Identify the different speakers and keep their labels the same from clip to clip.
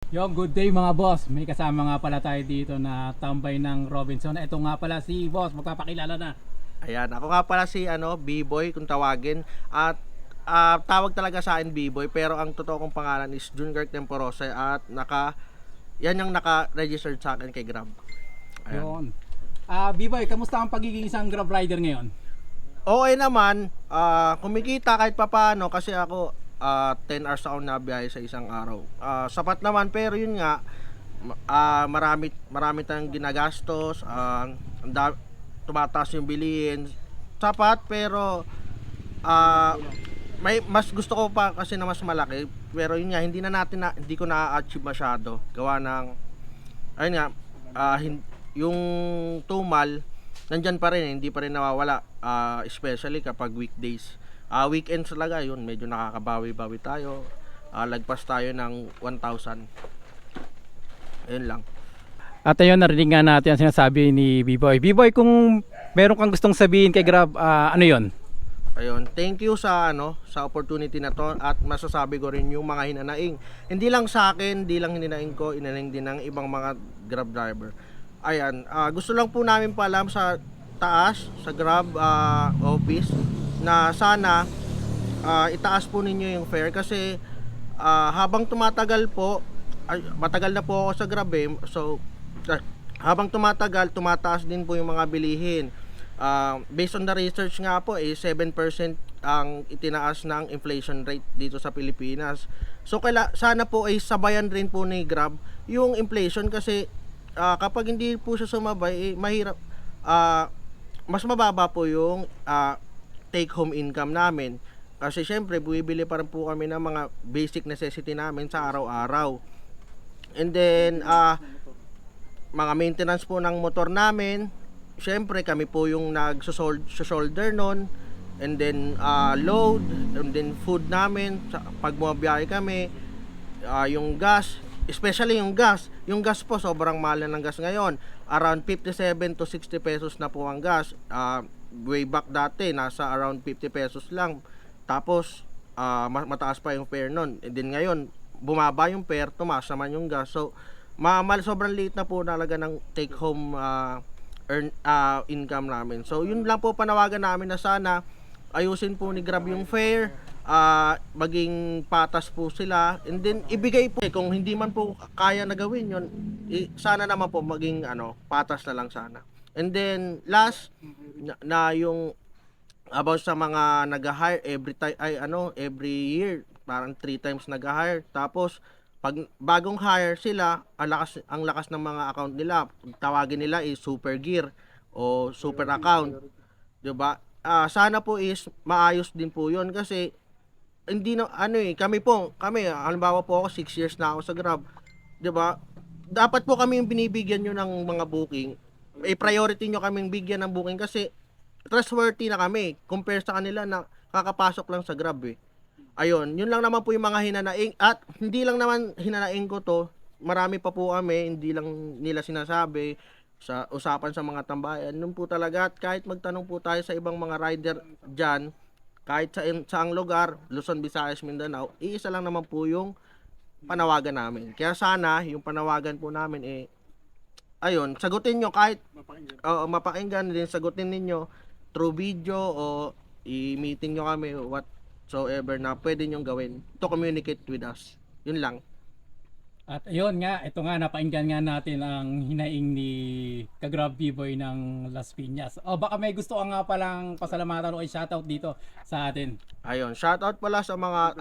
Speaker 1: Yo, good day mga boss. May kasama nga pala tayo dito na tambay ng Robinson. Ito nga pala si boss, magpapakilala na.
Speaker 2: Ayan, ako nga pala si B-Boy kung tawagin. At tawag talaga sa akin B-Boy, pero ang totoo kong pangalan is Jungert Temporose at yan yung naka-registered sa akin kay Grab.
Speaker 1: Yun.
Speaker 2: Ayan.
Speaker 1: B-Boy, kamusta ang pagiging isang Grab rider ngayon?
Speaker 2: Okay naman, kumikita kahit papaano kasi ako 10 hours ako nabiyahe sa isang araw. Sapat naman, pero yun nga, marami tayong ginagastos, tumataas yung bilihin. Sapat, pero may mas gusto ko pa kasi na mas malaki, pero yun nga, hindi ko na-achieve masyado gawa ng ayun nga, yung tumal nandyan pa rin, hindi pa rin nawawala, especially kapag weekdays. Weekends talaga yun, medyo nakakabawi-bawi tayo. Lagpas tayo ng 1,000. Ayun lang.
Speaker 1: At ayun, narinig nga natin ang sinasabi ni B-Boy. B-Boy, kung meron kang gustong sabihin kay Grab, ano yon?
Speaker 2: Ayun, thank you sa sa opportunity na to, at masasabi ko rin yung mga hinanaing. Hindi lang sa akin, hindi lang hinanaing ko, inanaing din ng ibang mga Grab driver. Ayan, gusto lang po namin paalam sa taas, sa Grab office, na sana itaas po ninyo yung fare kasi habang tumatagal po, matagal na po ako sa Grab so habang tumatagal, tumataas din po yung mga bilihin. Based on the research nga po, 7% ang itinaas ng inflation rate dito sa Pilipinas. So sana po ay sabayan rin po ni Grab yung inflation kasi kapag hindi po siya sumabay, mahirap, mas mababa po yung take home income namin. Kasi syempre, bumibili pa rin po kami ng mga basic necessity namin sa araw-araw. And then, mga maintenance po ng motor namin, syempre kami po yung nag-shoulder nun. And then, load, and then food namin, pag bumabiyahe kami, yung gas, especially yung gas po, sobrang mahal na ng gas ngayon. Around 57 to 60 pesos na po ang gas. Way back dati, nasa around 50 pesos lang. Tapos, mataas pa yung fare nun. And then ngayon, bumaba yung fare, tumaas naman yung gas. So, sobrang liit na po talaga ng take home income namin. So, yun lang po panawagan namin na sana ayusin po ni Grab yung fare, maging patas po sila, and then ibigay po, kung hindi man po kaya na gawin yun, sana naman po maging patas na lang sana. And then last na yung about sa mga nag-hire every year, parang 3 times nag-hire, tapos pag bagong hire sila, ang lakas ng mga account nila, tawagin nila is super gear o super account, 'di ba? Sana po is maayos din po 'yon kasi hindi na kami halimbawa po ako 6 years na ako sa Grab, 'di ba? Dapat po kami yung binibigyan nyo ng mga booking, priority nyo kaming bigyan ng booking kasi trustworthy na kami compare sa kanila na kakapasok lang sa Grab Ayun, yun lang naman po yung mga hinanaing, at hindi lang naman hinanaing ko to, marami pa po kami, hindi lang nila sinasabi sa usapan sa mga tambayan. Yun po talaga, at kahit magtanong po tayo sa ibang mga rider dyan, kahit saang lugar, Luzon, Visayas, Mindanao, iisa lang naman po yung panawagan namin. Kaya sana yung panawagan po namin ayun, sagutin nyo kahit mapakinggan din, sagutin ninyo through video o i-meeting nyo kami whatsoever na pwede nyo gawin to communicate with us. Yun lang.
Speaker 1: At ayun nga, ito nga, napakinggan nga natin ang hinaing ni ka-Grab B-Boy ng Las Piñas. Baka may gusto ka nga palang pasalamatan o shoutout dito sa atin.
Speaker 2: Ayun, shoutout pala sa mga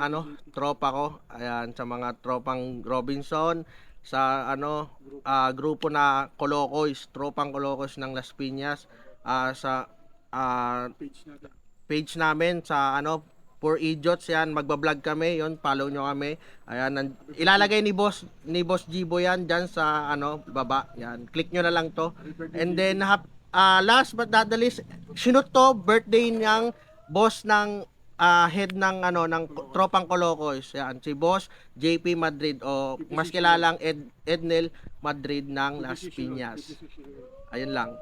Speaker 2: tropa ko. Ayan, sa mga tropang Robinson, sa grupo na Colocoys, tropang Colocoys ng Las Piñas, sa page namin sa Poor Idiots, yan, magbablog kami, yon, follow nyo kami. Ayan, ilalagay ni Boss Gibo yan dyan sa baba, yan, click nyo na lang to. And then last but not the least, sinut to birthday ng boss ng head ng ng tropang Colocoys, yan, si Boss JP Madrid, o mas kilalang Ednel Madrid ng Las Piñas. Ayun lang.